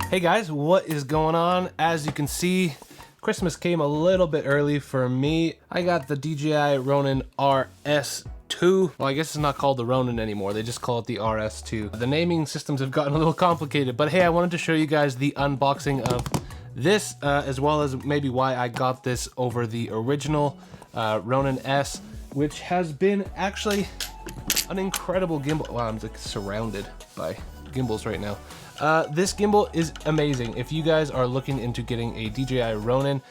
Hey guys, what is going on? As you can see, Christmas came a little bit early for me. I got the DJI Ronin RS2. Well, I guess it's not called the Ronin anymore. They just call it the RS2. The naming systems have gotten a little complicated, but hey, I wanted to show you guys the unboxing of this, as well as maybe why I got this over the original Ronin S, which has been actually an incredible gimbal. Wow, I'm like surrounded by gimbals right now. This gimbal is amazing. If you guys are looking into getting a DJI Ronin,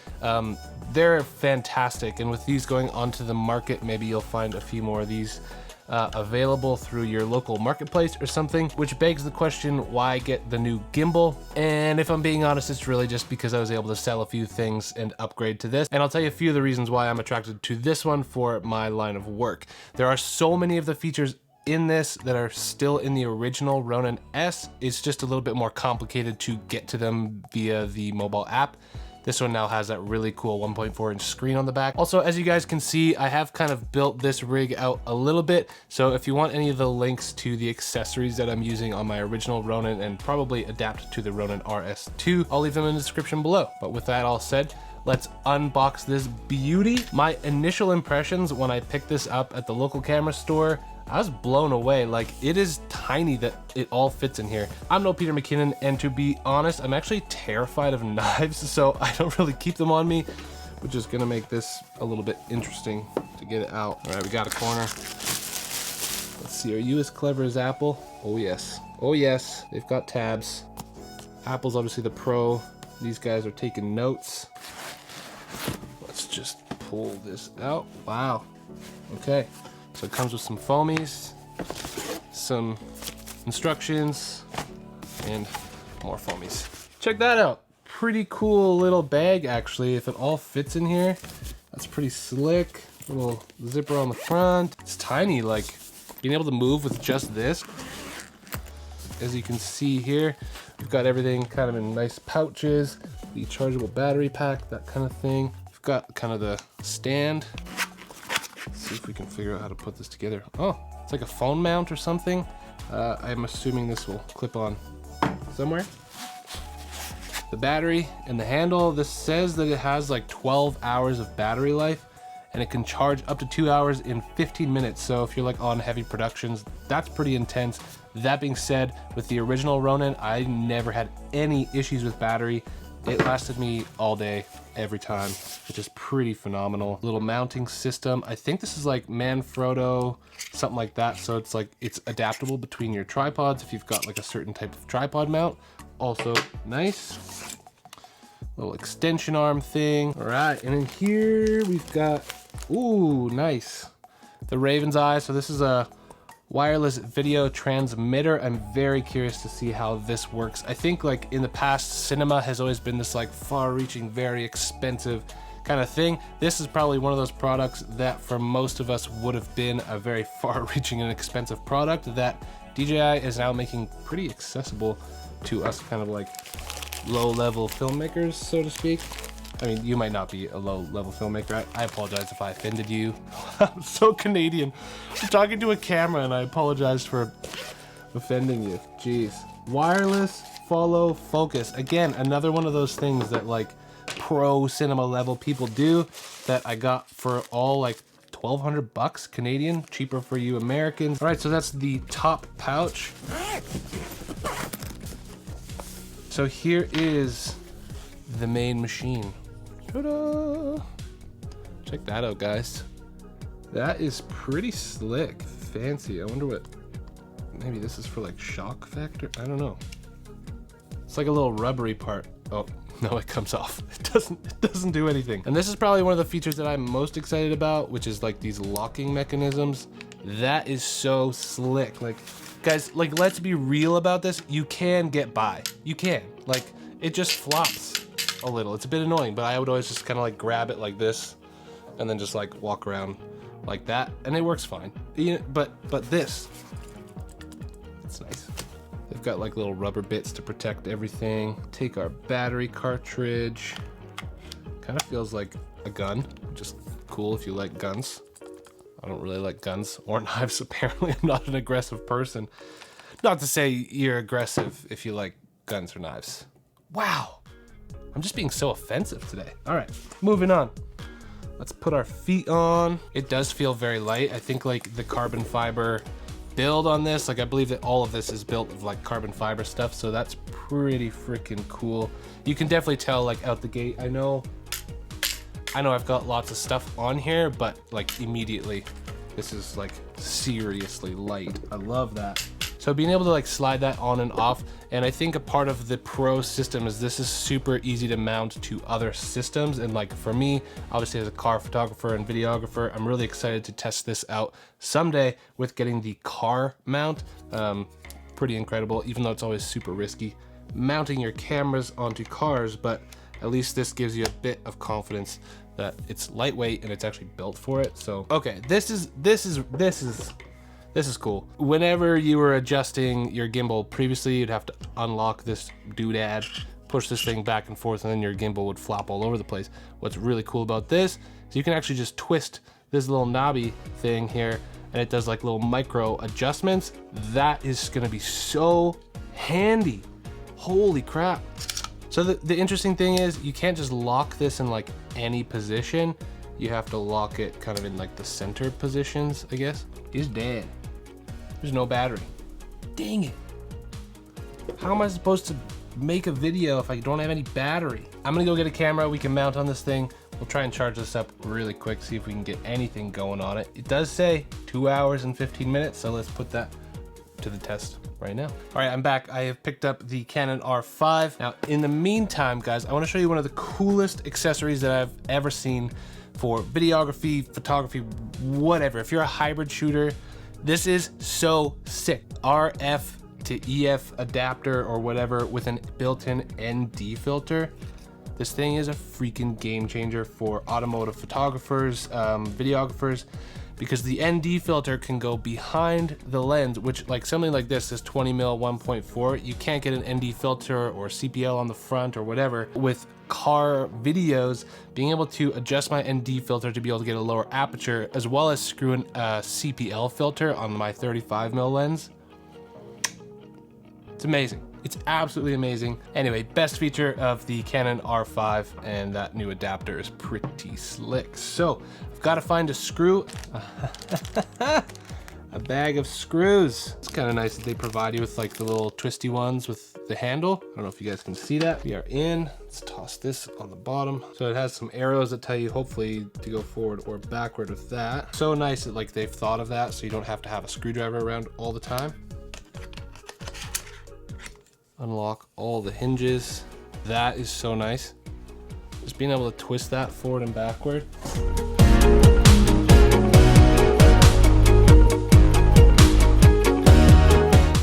they're fantastic. And with these going onto the market, maybe you'll find a few more of these available through your local marketplace or something, which begs the question, why get the new gimbal? And if I'm being honest, it's really just because I was able to sell a few things and upgrade to this. And I'll tell you a few of the reasons why I'm attracted to this one for my line of work. There are so many of the features in this that are still in the original Ronin S. It's just a little bit more complicated to get to them via the mobile app. This one now has that really cool 1.4 inch screen on the back. Also, as you guys can see, I have kind of built this rig out a little bit. So if you want any of the links to the accessories that I'm using on my original Ronin and probably adapt to the Ronin RS2, I'll leave them in the description below. But with that all said, let's unbox this beauty. My initial impressions when I picked this up at the local camera store, I was blown away. Like, it is tiny that it all fits in here. I'm no Peter McKinnon, and to be honest, I'm actually terrified of knives, so I don't really keep them on me, which is gonna make this a little bit interesting to get it out. All right, we got a corner. Let's see, are you as clever as Apple? Oh yes, oh yes, they've got tabs. Apple's obviously the pro. These guys are taking notes. Let's just pull this out. Wow, okay. So it comes with some foamies, some instructions, and more foamies. Check that out. Pretty cool little bag, actually. If it all fits in here, that's pretty slick. Little zipper on the front. It's tiny, like being able to move with just this. As you can see here, we've got everything kind of in nice pouches. The chargeable battery pack, that kind of thing. We've got kind of the stand. Let's see if we can figure out how to put this together. Oh, it's like a phone mount or something. I'm assuming this will clip on somewhere. The battery and the handle, this says that it has like 12 hours of battery life and it can charge up to 2 hours in 15 minutes. So if you're like on heavy productions, that's pretty intense. That being said, with the original Ronin, I never had any issues with battery. It lasted me all day, every time, which is pretty phenomenal. Little mounting system. I think this is like Manfrotto, something like that. So it's like, it's adaptable between your tripods if you've got like a certain type of tripod mount. Also nice. Little extension arm thing. All right, and in here we've got, ooh, nice. The Raven's Eye. So this is a wireless video transmitter. I'm very curious to see how this works. I think like in the past, cinema has always been this like far-reaching, very expensive kind of thing. This is probably one of those products that for most of us would have been a very far-reaching and expensive product that DJI is now making pretty accessible to us kind of like low-level filmmakers, so to speak. I mean, you might not be a low-level filmmaker. I apologize if I offended you. I'm so Canadian. I'm talking to a camera and I apologize for offending you. Jeez. Wireless follow focus. Again, another one of those things that like pro cinema level people do that I got for all like 1,200 bucks Canadian, cheaper for you Americans. All right, so that's the top pouch. So here is the main machine. Ta-da! Check that out, guys. That is pretty slick, fancy. I wonder what, maybe this is for like shock factor? I don't know. It's like a little rubbery part. Oh, no, it comes off. It doesn't do anything. And this is probably one of the features that I'm most excited about, which is like these locking mechanisms. That is so slick. Like, guys, like, let's be real about this. You can get by. You can. Like, it just flops a little. It's a bit annoying, but I would always just kind of like grab it like this and then just like walk around like that, and it works fine. You know, but this, it's nice. They've got like little rubber bits to protect everything. Take our battery cartridge. Kind of feels like a gun, which is cool if you like guns. I don't really like guns or knives, apparently. I'm not an aggressive person. Not to say you're aggressive if you like guns or knives. Wow, I'm just being so offensive today. All right, moving on. Let's put our feet on. It does feel very light. I think like the carbon fiber build on this, like I believe that all of this is built of like carbon fiber stuff, so that's pretty freaking cool. You can definitely tell like out the gate. I know I've got lots of stuff on here, but like immediately this is like seriously light. I love that. So being able to like slide that on and off, and I think a part of the Pro system is this is super easy to mount to other systems. And like for me, obviously as a car photographer and videographer, I'm really excited to test this out someday with getting the car mount. Pretty incredible, even though it's always super risky mounting your cameras onto cars, but at least this gives you a bit of confidence that it's lightweight and it's actually built for it. So okay, this is cool. Whenever you were adjusting your gimbal previously, you'd have to unlock this doodad, push this thing back and forth, and then your gimbal would flop all over the place. What's really cool about this is you can actually just twist this little knobby thing here, and it does like little micro adjustments. That is gonna be so handy. Holy crap. So the interesting thing is you can't just lock this in like any position. You have to lock it kind of in like the center positions, I guess. It's dead. There's no battery. Dang it. How am I supposed to make a video if I don't have any battery? I'm gonna go get a camera we can mount on this thing. We'll try and charge this up really quick, see if we can get anything going on it. It does say 2 hours and 15 minutes, so let's put that to the test right now. All right, I'm back. I have picked up the Canon R5. Now, in the meantime, guys, I wanna show you one of the coolest accessories that I've ever seen for videography, photography, whatever. If you're a hybrid shooter, this is so sick. RF to EF adapter or whatever with an built-in ND filter. This thing is a freaking game changer for automotive photographers, videographers, because the ND filter can go behind the lens, which like something like this is 20mm 1.4. You can't get an ND filter or CPL on the front or whatever. With car videos, being able to adjust my ND filter to be able to get a lower aperture, as well as screw in a CPL filter on my 35mm lens. It's amazing. It's absolutely amazing. Anyway, best feature of the Canon R5, and that new adapter is pretty slick. So I've got to find a screw. A bag of screws. It's kind of nice that they provide you with like the little twisty ones with the handle. I don't know if you guys can see that. We are in. Let's toss this on the bottom. So it has some arrows that tell you hopefully to go forward or backward with that. So nice that like they've thought of that, so you don't have to have a screwdriver around all the time. Unlock all the hinges. That is so nice. Just being able to twist that forward and backward.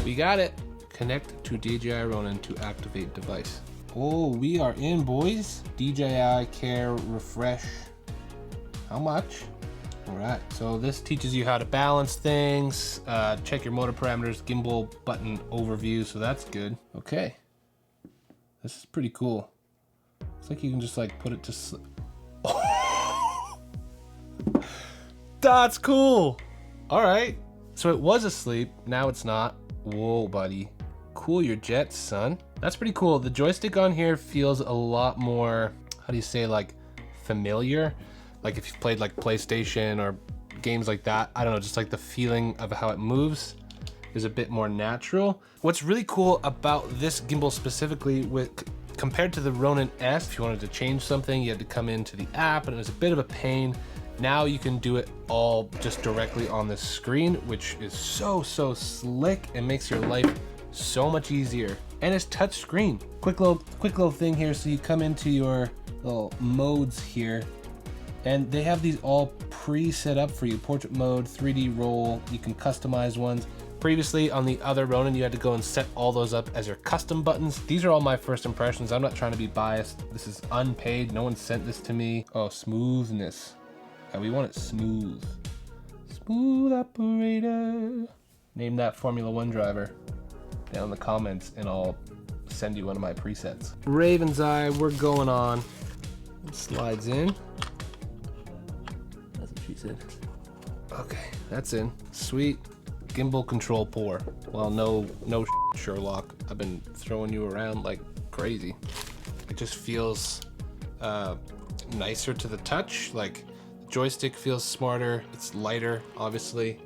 We got it. Connect to DJI Ronin to activate device. Oh, we are in, boys. DJI Care Refresh. How much? All right, so this teaches you how to balance things, check your motor parameters, gimbal button overview, so that's good. Okay, this is pretty cool. It's like you can just like put it to sleep. That's cool. All right, so it was asleep, now it's not. Whoa, buddy. Cool your jets, son. That's pretty cool. The joystick on here feels a lot more, how do you say, like familiar? Like if you've played like PlayStation or games like that, I don't know, just like the feeling of how it moves is a bit more natural. What's really cool about this gimbal specifically compared to the Ronin S, if you wanted to change something, you had to come into the app and it was a bit of a pain. Now you can do it all just directly on the screen, which is so slick and makes your life so much easier. And it's touch screen. Quick little thing here. So you come into your little modes here, and they have these all pre-set up for you. Portrait mode, 3D roll, you can customize ones. Previously on the other Ronin, you had to go and set all those up as your custom buttons. These are all my first impressions. I'm not trying to be biased. This is unpaid, no one sent this to me. Oh, smoothness. Yeah, we want it smooth. Smooth operator. Name that Formula One driver down in the comments and I'll send you one of my presets. Raven's Eye, we're going on. It slides in. That's what she said. Okay, that's in. Sweet. Gimbal control poor. Well, no Sherlock. I've been throwing you around like crazy. It just feels nicer to the touch. Like the joystick feels smarter. It's lighter, obviously,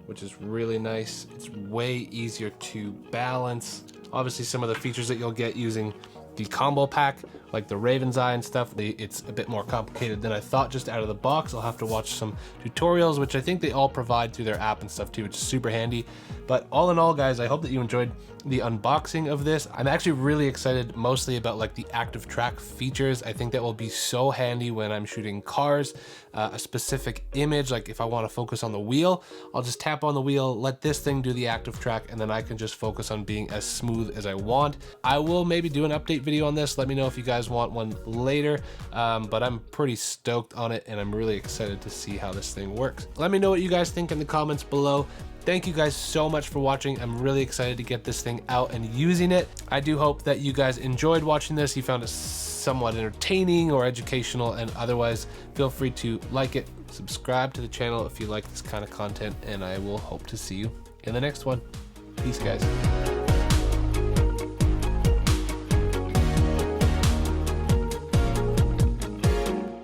which is really nice. It's way easier to balance. Obviously, some of the features that you'll get using the combo pack, like the Raven's Eye and stuff, it's a bit more complicated than I thought just out of the box. I'll have to watch some tutorials, which I think they all provide through their app and stuff too, which is super handy. But all in all, guys, I hope that you enjoyed the unboxing of this. I'm actually really excited mostly about like the active track features. I think that will be so handy when I'm shooting cars, a specific image, like if I want to focus on the wheel, I'll just tap on the wheel, let this thing do the active track, and then I can just focus on being as smooth as I want. I will maybe do an update video on this. Let me know if you guys want one later, but I'm pretty stoked on it, and I'm really excited to see how this thing works. Let me know what you guys think in the comments below. Thank you guys so much for watching. I'm really excited to get this thing out and using it. I do hope that you guys enjoyed watching this. You found it somewhat entertaining or educational, and otherwise feel free to like it, subscribe to the channel if you like this kind of content, and I will hope to see you in the next one. Peace, guys.